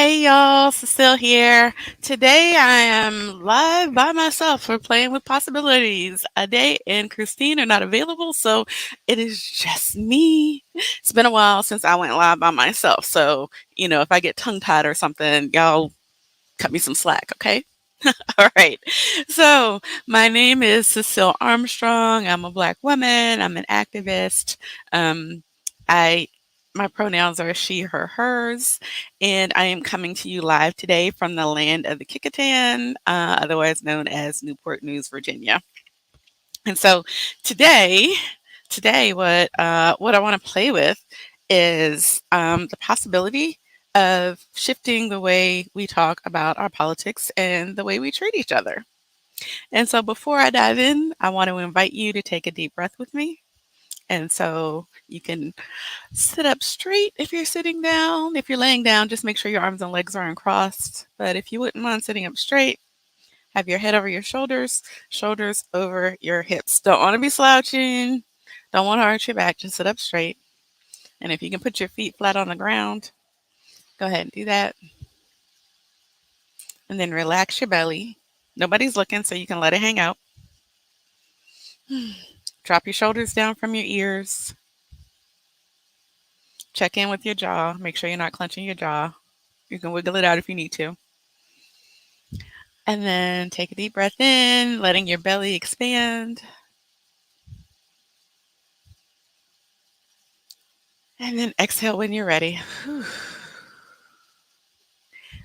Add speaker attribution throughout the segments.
Speaker 1: Hey y'all, Cecile here. Today I am live by myself for Playing with Possibilities. Ade and Christine are not available, so it is just me. It's been a while since I went live by myself, so if I get tongue tied or something, y'all cut me some slack, okay? All right. So, my name is Cecile Armstrong. I'm a Black woman. I'm an activist. Um, I my pronouns are she, her, hers, and I am coming to you live today from the land of the Kickitan, otherwise known as Newport News, Virginia. And so today, today, what I want to play with is the possibility of shifting the way we talk about our politics and the way we treat each other. And so before I dive in, I want to invite you to take a deep breath with me. And so you can sit up straight if you're sitting down. If you're laying down, just make sure your arms and legs are uncrossed. But if you wouldn't mind sitting up straight, have your head over your shoulders, shoulders over your hips. Don't want to be slouching. Don't want to arch your back. Just sit up straight. And if you can put your feet flat on the ground, go ahead and do that. And then relax your belly. Nobody's looking, so you can let it hang out. Drop your shoulders down from your ears. Check in with your jaw. Make sure you're not clenching your jaw. You can wiggle it out if you need to. And then take a deep breath in, letting your belly expand. And then exhale when you're ready. Whew.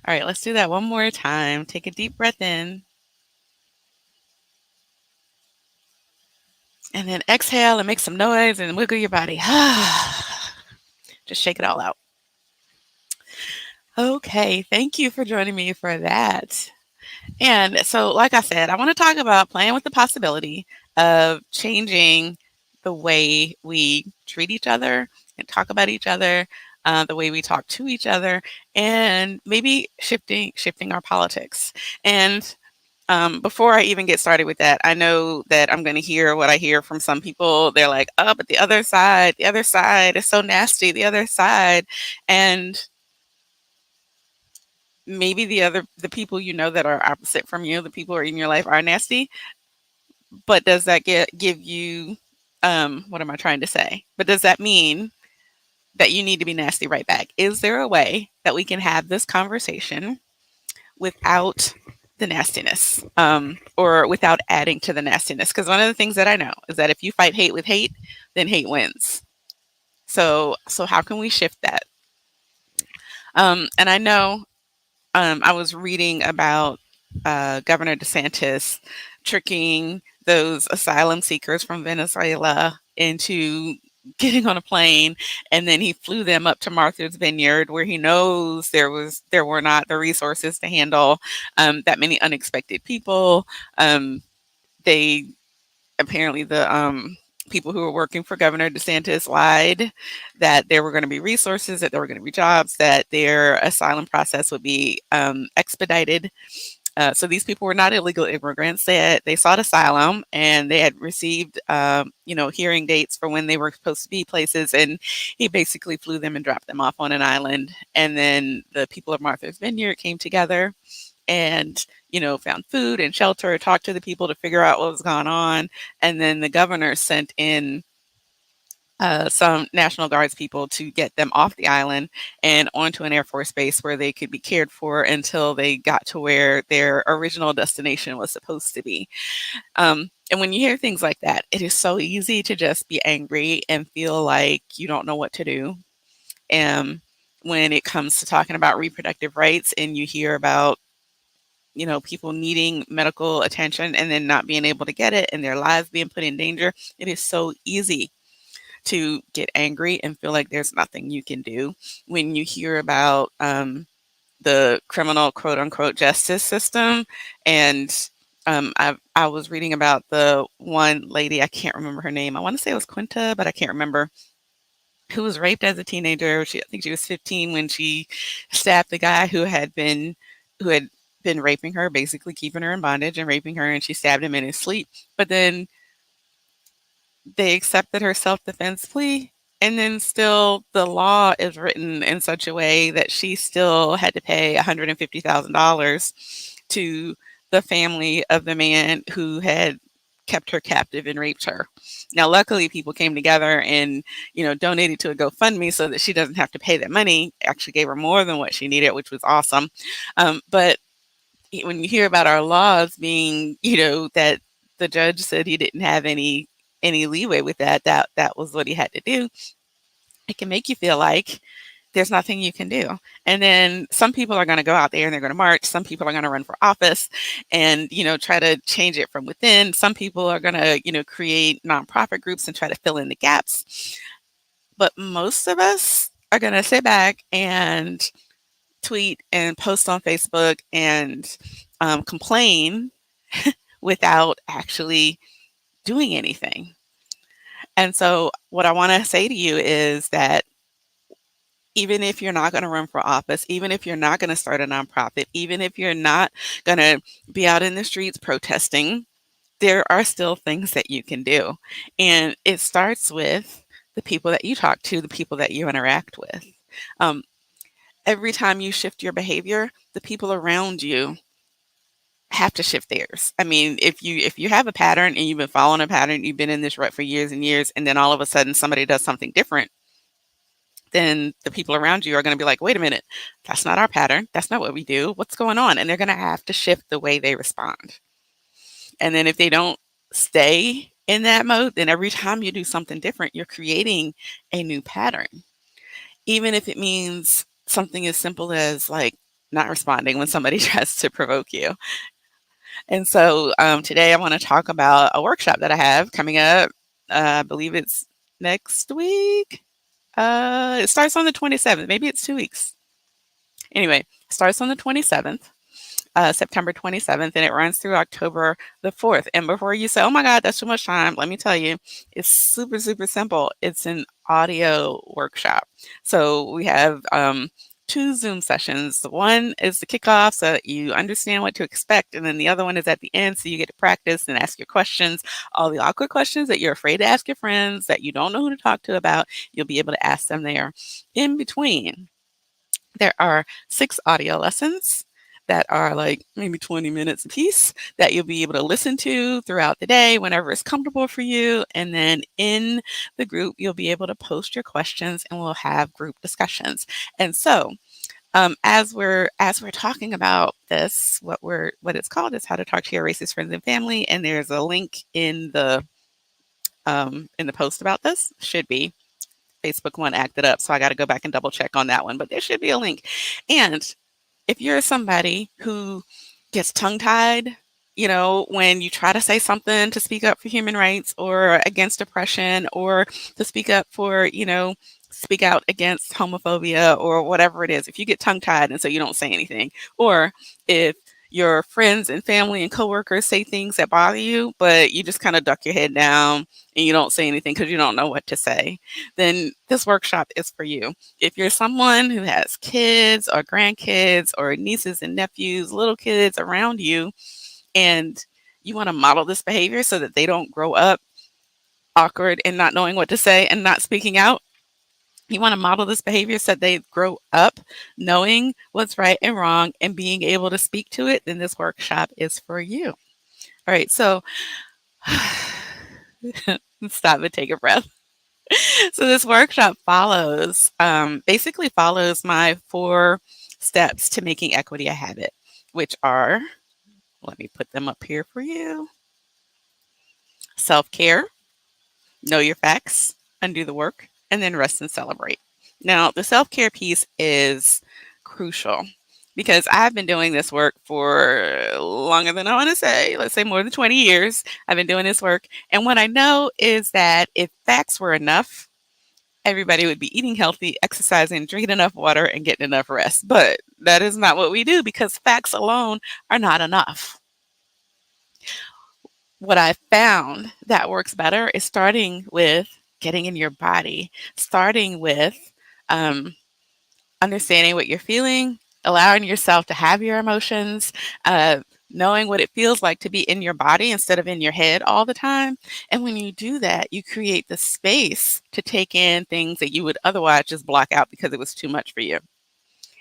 Speaker 1: All right, let's do that one more time. Take a deep breath in. And then exhale and make some noise and wiggle your body. Just shake it all out. Okay, thank you for joining me for that. And so, like I said, I want to talk about playing with the possibility of changing the way we treat each other and talk about each other, the way we talk to each other, and maybe shifting our politics. And before I even get started with that, I know that I'm going to hear what I hear from some people. They're like, "Oh, but the other side is so nasty. The other side," and maybe the people that are opposite from you, the people who are in your life are nasty, but does that give you what am I trying to say? But does that mean that you need to be nasty right back? Is there a way that we can have this conversation without the nastiness, or without adding to the nastiness? Because one of the things that I know is that if you fight hate with hate, then hate wins. So how can we shift that? And I know I was reading about Governor DeSantis tricking those asylum seekers from Venezuela into getting on a plane, and then he flew them up to Martha's Vineyard, where he knows there were not the resources to handle that many unexpected people. They apparently the people who were working for Governor DeSantis lied that there were going to be resources, that there were going to be jobs, that their asylum process would be expedited. So these people were not illegal immigrants. They sought asylum, and they had received, hearing dates for when they were supposed to be places. And he basically flew them and dropped them off on an island. And then the people of Martha's Vineyard came together and found food and shelter, talked to the people to figure out what was going on. And then the governor sent in some National Guards people to get them off the island and onto an Air Force base where they could be cared for until they got to where their original destination was supposed to be. And when you hear things like that, it is so easy to just be angry and feel like you don't know what to do. And when it comes to talking about reproductive rights and you hear about people needing medical attention and then not being able to get it and their lives being put in danger, it is so easy to get angry and feel like there's nothing you can do. When you hear about the criminal quote unquote justice system, and I was reading about the one lady, I can't remember her name. I want to say it was Quinta, but I can't remember, who was raped as a teenager. I think she was 15 when she stabbed the guy who had been raping her, basically keeping her in bondage and raping her, and she stabbed him in his sleep. But then they accepted her self-defense plea, And then still the law is written in such a way that she still had to pay $150,000 to the family of the man who had kept her captive and raped her. Now, luckily, people came together and, donated to a GoFundMe so that she doesn't have to pay that money. Actually gave her more than what she needed, which was awesome. But when you hear about our laws being, that the judge said he didn't have any leeway with that was what he had to do, it can make you feel like there's nothing you can do. And then some people are going to go out there and they're going to march. Some people are going to run for office and, try to change it from within. Some people are going to, create nonprofit groups and try to fill in the gaps. But most of us are going to sit back and tweet and post on Facebook and complain without actually doing anything. And so, what I want to say to you is that even if you're not going to run for office, even if you're not going to start a nonprofit, even if you're not going to be out in the streets protesting, there are still things that you can do. And it starts with the people that you talk to, the people that you interact with. Um, every time you shift your behavior, the people around you have to shift theirs. I mean, if you have a pattern and you've been following a pattern, you've been in this rut for years and years, and then all of a sudden somebody does something different, then the people around you are going to be like, wait a minute, that's not our pattern. That's not what we do. What's going on? And they're going to have to shift the way they respond. And then if they don't stay in that mode, then every time you do something different, you're creating a new pattern. Even if it means something as simple as like not responding when somebody tries to provoke you. And so today I want to talk about a workshop that I have coming up. I believe it's next week. It starts on the 27th. Maybe it's 2 weeks. Anyway, it starts on the 27th, September 27th, and it runs through October the 4th. And before you say, oh my God, that's too much time, let me tell you, it's super, super simple. It's an audio workshop. So we have 2 Zoom sessions. The one is the kickoff so that you understand what to expect. And then the other one is at the end so you get to practice and ask your questions. All the awkward questions that you're afraid to ask your friends, that you don't know who to talk to about, you'll be able to ask them there. In between, there are 6 audio lessons that are like maybe 20 minutes a piece that you'll be able to listen to throughout the day whenever it's comfortable for you. And then in the group, you'll be able to post your questions and we'll have group discussions. And so as we're talking about this, what it's called is How to Talk to Your Racist Friends and Family, and there's a link in the post about this. Should be. Facebook one acted up, so I got to go back and double check on that one, but there should be a link. And if you're somebody who gets tongue tied, when you try to say something to speak up for human rights or against oppression or to speak up for, speak out against homophobia or whatever it is, if you get tongue tied and so you don't say anything, or if your friends and family and coworkers say things that bother you, but you just kind of duck your head down and you don't say anything because you don't know what to say, then this workshop is for you. If you're someone who has kids or grandkids or nieces and nephews, little kids around you, and you want to model this behavior so that they don't grow up awkward and not knowing what to say and not speaking out, you want to model this behavior so that they grow up knowing what's right and wrong and being able to speak to it, then this workshop is for you. All right, so stop and take a breath. So this workshop basically follows my 4 steps to making equity a habit, which are, let me put them up here for you. Self-care, know your facts, undo the work, and then rest and celebrate. Now, the self-care piece is crucial because I've been doing this work for longer than I want to say, let's say more than 20 years. I've been doing this work. And what I know is that if facts were enough, everybody would be eating healthy, exercising, drinking enough water, and getting enough rest. But that is not what we do because facts alone are not enough. What I found that works better is starting with getting in your body, starting with understanding what you're feeling, allowing yourself to have your emotions, knowing what it feels like to be in your body instead of in your head all the time. And when you do that, you create the space to take in things that you would otherwise just block out because it was too much for you.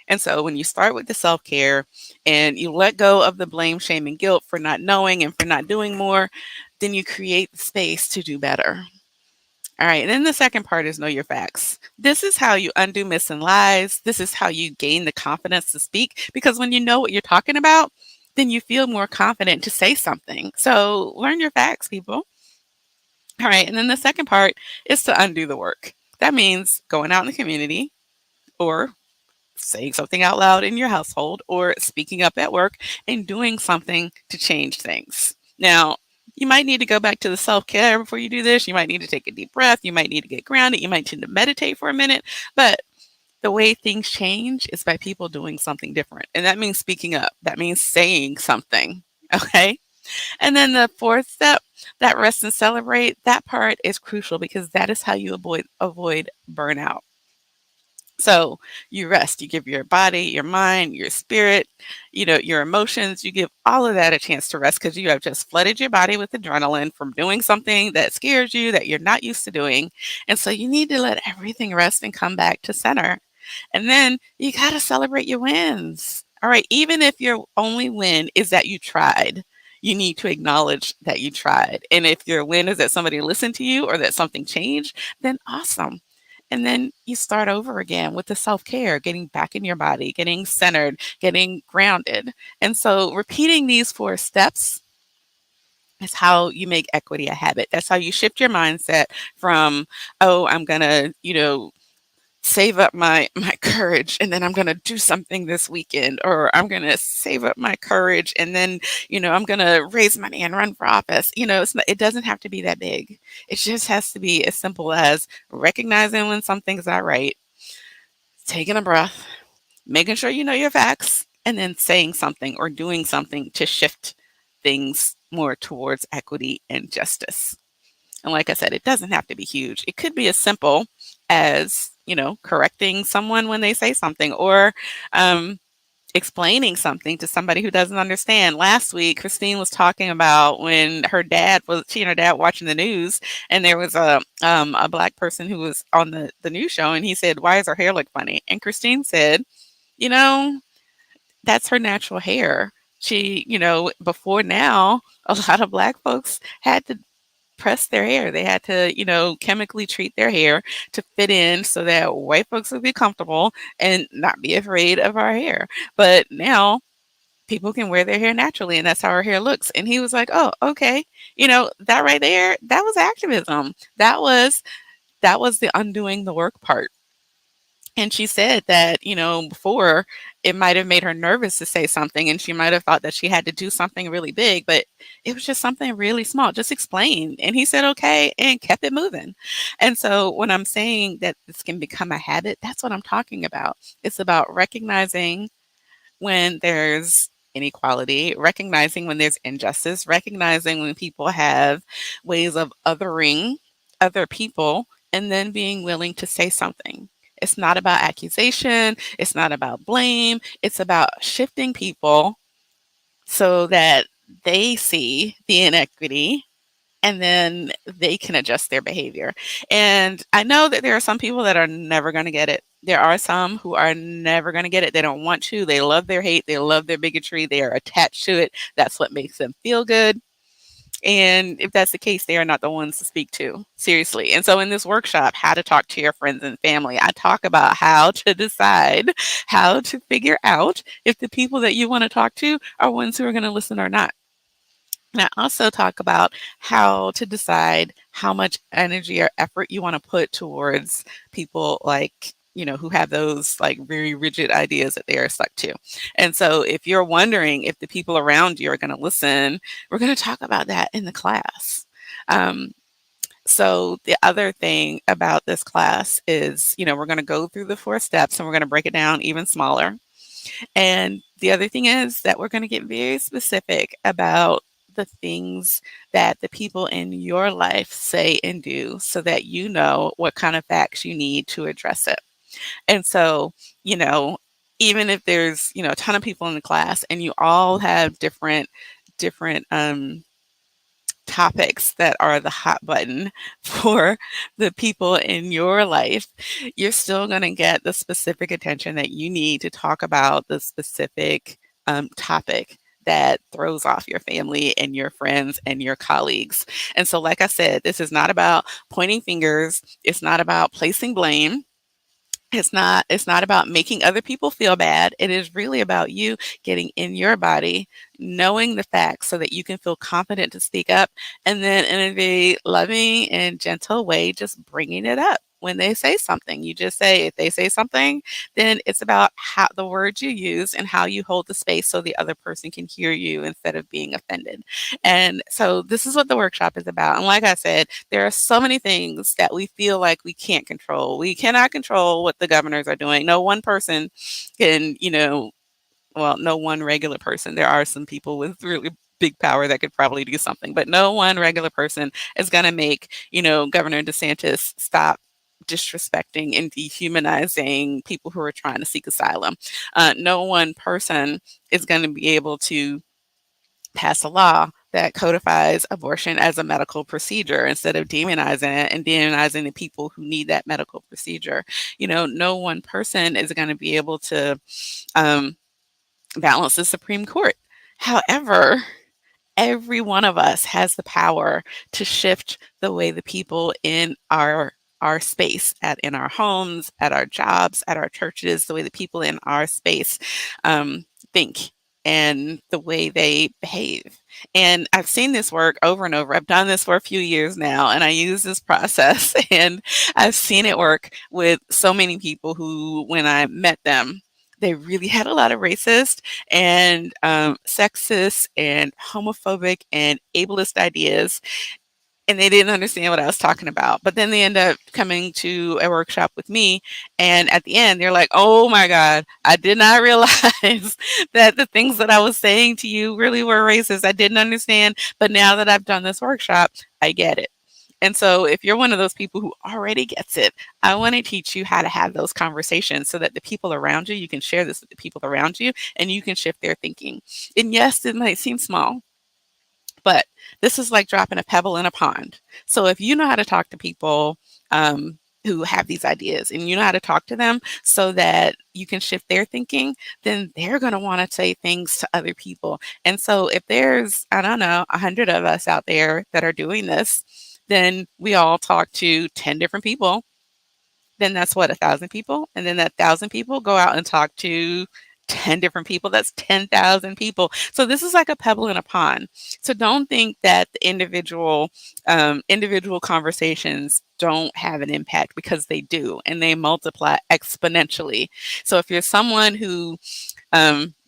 Speaker 1: And so when you start with the self care and you let go of the blame, shame, and guilt for not knowing and for not doing more, then you create the space to do better. All right. And then the second part is know your facts. This is how you undo myths and lies. This is how you gain the confidence to speak because when you know what you're talking about, then you feel more confident to say something. So learn your facts, people. All right. And then the second part is to undo the work. That means going out in the community or saying something out loud in your household or speaking up at work and doing something to change things. Now, you might need to go back to the self care before you do this. You might need to take a deep breath. You might need to get grounded. You might need to meditate for a minute. But the way things change is by people doing something different. And that means speaking up, that means saying something. Okay. And then the fourth step, that rest and celebrate, that part is crucial because that is how you avoid burnout. So you rest, you give your body, your mind, your spirit, your emotions, you give all of that a chance to rest because you have just flooded your body with adrenaline from doing something that scares you that you're not used to doing. And so you need to let everything rest and come back to center. And then you got to celebrate your wins. All right. Even if your only win is that you tried, you need to acknowledge that you tried. And if your win is that somebody listened to you or that something changed, then awesome. And then you start over again with the self care, getting back in your body, getting centered, getting grounded. And so repeating these four steps is how you make equity a habit. That's how you shift your mindset from, oh, I'm going to, save up my courage and then I'm going to do something this weekend, or I'm going to save up my courage and then I'm going to raise money and run for office. It doesn't have to be that big. It just has to be as simple as recognizing when something's not right, taking a breath, making sure you know your facts, and then saying something or doing something to shift things more towards equity and justice. And like I said, it doesn't have to be huge. It could be as simple as, correcting someone when they say something, or explaining something to somebody who doesn't understand. Last week, Christine was talking about when she and her dad watching the news, and there was a black person who was on the news show, and he said, "Why does her hair look funny?" And Christine said, "You know, that's her natural hair." She, before now, a lot of black folks had to press their hair. They had to, chemically treat their hair to fit in so that white folks would be comfortable and not be afraid of our hair. But now people can wear their hair naturally and that's how our hair looks. And he was like, "Oh, okay. That right there, that was activism. That was the undoing the work part." And she said that, before it might have made her nervous to say something and she might have thought that she had to do something really big, but it was just something really small. Just explain. And he said, okay, and kept it moving. And so when I'm saying that this can become a habit, that's what I'm talking about. It's about recognizing when there's inequality, recognizing when there's injustice, recognizing when people have ways of othering other people, and then being willing to say something. It's not about accusation, it's not about blame, it's about shifting people so that they see the inequity and then they can adjust their behavior. And I know that there are some people that are never going to get it. There are some who are never going to get it. They don't want to. They love their hate. They love their bigotry. They are attached to it. That's what makes them feel good. And if that's the case, they are not the ones to speak to. Seriously. And so in this workshop, how to talk to your friends and family, I talk about how to decide, how to figure out if the people that you want to talk to are ones who are going to listen or not. And I also talk about how to decide how much energy or effort you want to put towards people like, who have those like very rigid ideas that they are stuck to. And so if you're wondering if the people around you are going to listen, we're going to talk about that in the class. Um, so the other thing about this class is, we're going to go through the 4 steps and we're going to break it down even smaller. And the other thing is that we're going to get very specific about the things that the people in your life say and do so that you know what kind of facts you need to address it. And so, you know, even if there's, a ton of people in the class and you all have different topics that are the hot button for the people in your life, you're still going to get the specific attention that you need to talk about the specific topic that throws off your family and your friends and your colleagues. And so, like I said, this is not about pointing fingers, it's not about placing blame. It's not about making other people feel bad. It is really about you getting in your body, knowing the facts so that you can feel confident to speak up, and then in a very loving and gentle way, just bringing it up. When they say something, you just say, if they say something, then it's about how the words you use and how you hold the space so the other person can hear you instead of being offended. And so this is what the workshop is about. And like I said, there are so many things that we feel like we can't control. We cannot control what the governors are doing. No one person can, well, no one regular person. There are some people with really big power that could probably do something, but no one regular person is going to make, Governor DeSantis stop disrespecting and dehumanizing people who are trying to seek asylum. No one person is going to be able to pass a law that codifies abortion as a medical procedure instead of demonizing it and demonizing the people who need that medical procedure. No one person is going to be able to um, balance the Supreme Court. However, every one of us has the power to shift the way the people in our space, in our homes, at our jobs, at our churches, the way the people in our space think and the way they behave. And I've seen this work over and over. I've done this for a few years now, and I use this process, and I've seen it work with so many people who, when I met them, they really had a lot of racist and sexist and homophobic and ableist ideas, and they didn't understand what I was talking about. But then they end up coming to a workshop with me, and at the end, they're like, "Oh my God, I did not realize that the things that I was saying to you really were racist. I didn't understand, but now that I've done this workshop, I get it." And so, if you're one of those people who already gets it, I want to teach you how to have those conversations so that the people around you, you can share this with the people around you and you can shift their thinking. And yes, it might seem small, but this is like dropping a pebble in a pond. So if you know how to talk to people who have these ideas and you know how to talk to them so that you can shift their thinking, then they're going to want to say things to other people. And so if there's, I don't know, 100 of us out there that are doing this, then we all talk to 10 different people, then that's what, 1,000 people? And then that 1,000 people go out and talk to 10 different people. That's 10,000 people. So this is like a pebble in a pond. So don't think that the individual conversations don't have an impact, because they do, and they multiply exponentially. So if you're someone who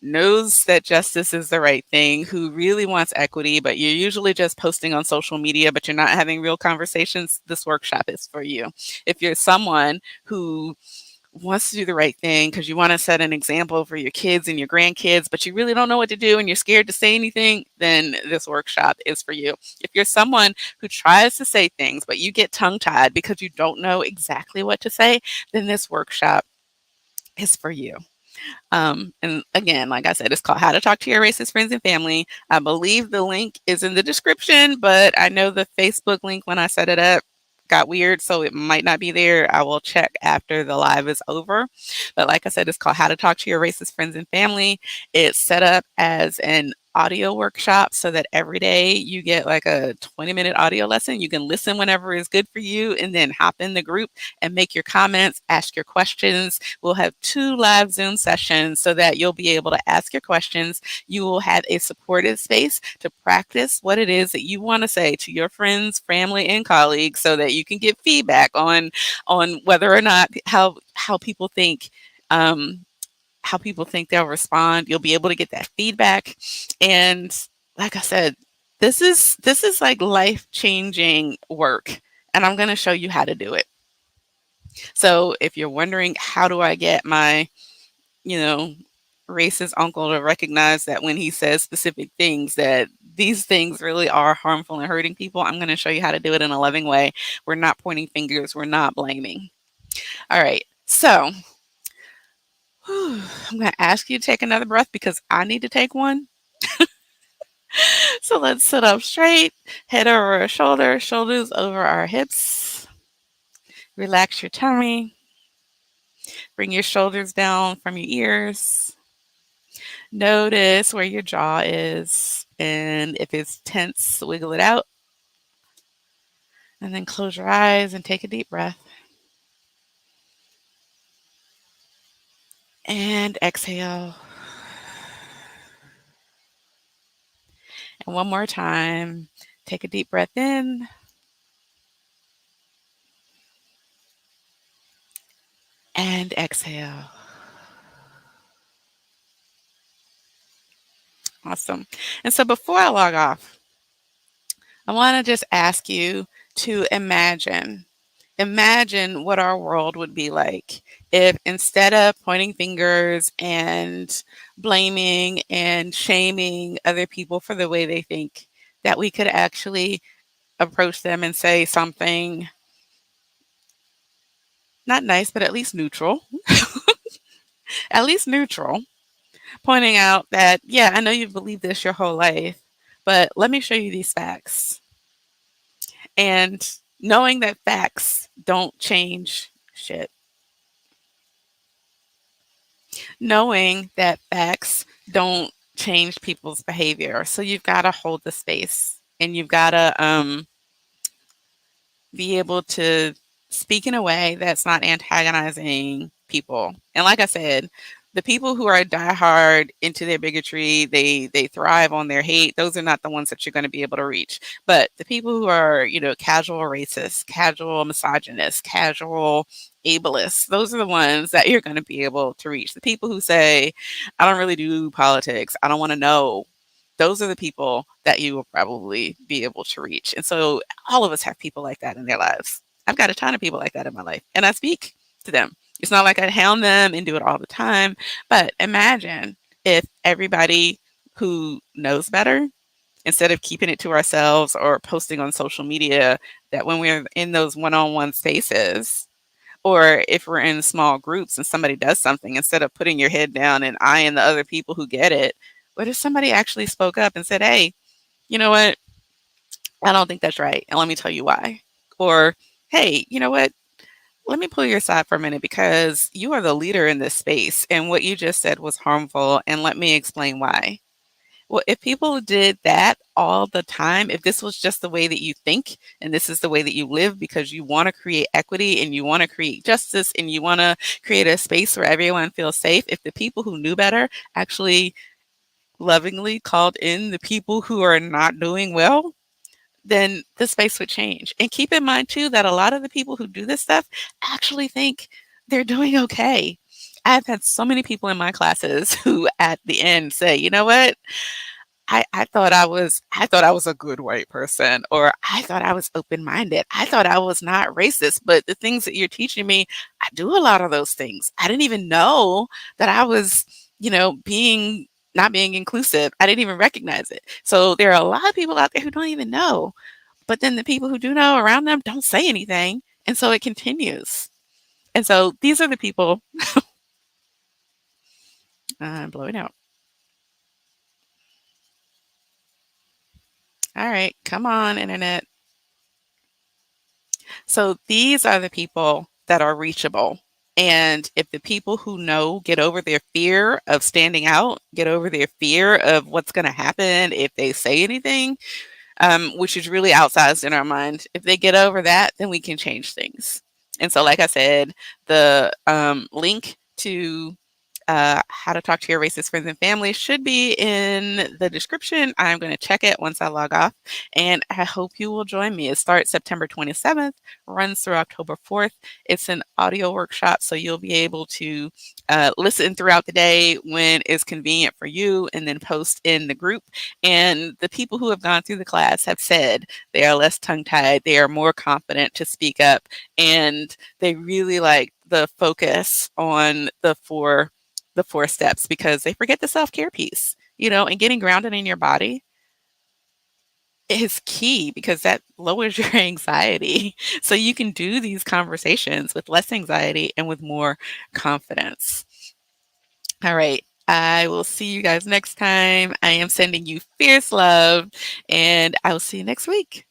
Speaker 1: knows that justice is the right thing, who really wants equity, but you're usually just posting on social media, but you're not having real conversations, this workshop is for you. If you're someone who wants to do the right thing because you want to set an example for your kids and your grandkids, but you really don't know what to do and you're scared to say anything, then this workshop is for you. If you're someone who tries to say things, but you get tongue tied because you don't know exactly what to say, then this workshop is for you. And again, like I said, it's called How to Talk to Your Racist Friends and Family. I believe the link is in the description, but I know the Facebook link when I set it up got weird, so it might not be there. I will check after the live is over. But like I said, it's called How to Talk to Your Racist Friends and Family. It's set up as an audio workshop so that every day you get like a 20-minute audio lesson. You can listen whenever is good for you and then hop in the group and make your comments, ask your questions. We'll have 2 live Zoom sessions so that you'll be able to ask your questions. You will have a supportive space to practice what it is that you want to say to your friends, family, and colleagues so that you can get feedback on whether or not how people think how people think they'll respond. You'll be able to get that feedback. And like I said, this is like life-changing work, and I'm going to show you how to do it. So if you're wondering, how do I get my, you know, racist uncle to recognize that when he says specific things, that these things really are harmful and hurting people, I'm going to show you how to do it in a loving way. We're not pointing fingers, we're not blaming. All right. So I'm going to ask you to take another breath because I need to take one. So let's sit up straight, head over our shoulders, shoulders over our hips. Relax your tummy. Bring your shoulders down from your ears. Notice where your jaw is. And if it's tense, wiggle it out. And then close your eyes and take a deep breath. And exhale. And one more time. Take a deep breath in. And exhale. Awesome. And so before I log off, I want to just ask you to imagine what our world would be like if instead of pointing fingers and blaming and shaming other people for the way they think, that we could actually approach them and say something not nice, but at least neutral, at least neutral, pointing out that, yeah, I know you've believed this your whole life, but let me show you these facts. And knowing that facts don't change shit. Knowing that facts don't change people's behavior. So you've got to hold the space and you've got to be able to speak in a way that's not antagonizing people. And like I said, the people who are diehard into their bigotry, they thrive on their hate. Those are not the ones that you're going to be able to reach. But the people who are, casual racists, casual misogynists, casual ableists, those are the ones that you're going to be able to reach. The people who say, I don't really do politics, I don't want to know, those are the people that you will probably be able to reach. And so all of us have people like that in their lives. I've got a ton of people like that in my life, and I speak to them. It's not like I hound them and do it all the time, but imagine if everybody who knows better, instead of keeping it to ourselves or posting on social media, that when we're in those one-on-one spaces, or if we're in small groups and somebody does something, instead of putting your head down and eyeing the other people who get it, what if somebody actually spoke up and said, hey, you know what? I don't think that's right. And let me tell you why. Or, hey, you know what? Let me pull your side for a minute because you are the leader in this space and what you just said was harmful. And let me explain why. Well, if people did that all the time, if this was just the way that you think and this is the way that you live because you want to create equity and you want to create justice and you want to create a space where everyone feels safe, if the people who knew better actually lovingly called in the people who are not doing well, then the space would change. And keep in mind, too, that a lot of the people who do this stuff actually think they're doing okay. I've had so many people in my classes who at the end say, you know what? I thought I was a good white person, or I thought I was open-minded. I thought I was not racist, but the things that you're teaching me, I do a lot of those things. I didn't even know that I was, being not being inclusive. I didn't even recognize it. So there are a lot of people out there who don't even know, but then the people who do know around them don't say anything, and so it continues. And so these are the people. I'm blowing out. All right, come on, internet. So these are the people that are reachable. And if the people who know get over their fear of standing out, get over their fear of what's going to happen if they say anything, which is really outsized in our mind, if they get over that, then we can change things. And so, like I said, the link to how to talk to your racist friends and family should be in the description. I'm going to check it once I log off, and I hope you will join me. It starts September 27th, runs through October 4th. It's an audio workshop, so you'll be able to listen throughout the day when it's convenient for you, and then post in the group. And the people who have gone through the class have said they are less tongue-tied, they are more confident to speak up, and they really like the focus on the four steps because they forget the self-care piece, and getting grounded in your body is key because that lowers your anxiety. So you can do these conversations with less anxiety and with more confidence. All right. I will see you guys next time. I am sending you fierce love, and I will see you next week.